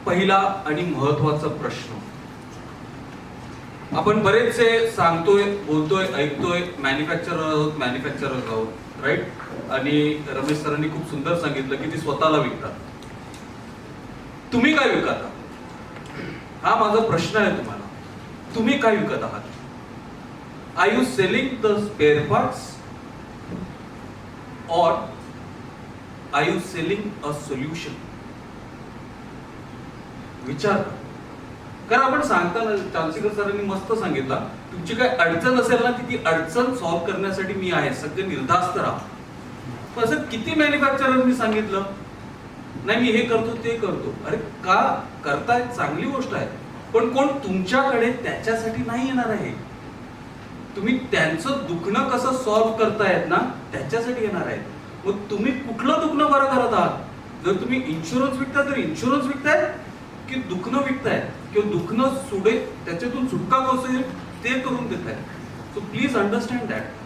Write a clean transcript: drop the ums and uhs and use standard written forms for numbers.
पहिला आणि महत्वाचा प्रश्न, आपण बरेचसे सांगतोय, बोलतोय, ऐकतोय, मॅन्युफॅक्चरर आहोत, राईट? आणि रमेश सरांनी खूप सुंदर सांगितलं की ती स्वतःला विकतात. तुम्ही काय विकत आहात? हा माझा प्रश्न आहे तुम्हाला. तुम्ही काय विकत आहात? Are you selling the spare parts or are you selling a solution? विचार करा. कारण आपण सांगताना चांचीकर सरांनी मस्त सांगितलं, तुमची काय अडचण असेल ना, ती अडचण सॉल्व्ह करण्यासाठी मी आहे, सगळे निर्धास्त राहा. पण असं किती मॅन्युफॅक्चररनी सांगितलं नाही मी हे करतो ते करतो. अरे का करताय? चांगली गोष्ट आहे, पण कोण तुमच्याकडे त्याच्यासाठी नाही येणार आहे. तुम्ही त्यांचं दुखणं कसं सॉल्व्ह करतायत ना, त्याच्यासाठी येणार आहे. मग तुम्ही कुठलं दुखणं बरं करत आहात? जर तुम्ही इन्शुरन्स विकताय तर इन्शुरन्स विकताय की दुखणं विकताय, किंवा दुखणं त्याच्यातून सुटका कसं ते करून देताय. So please understand that.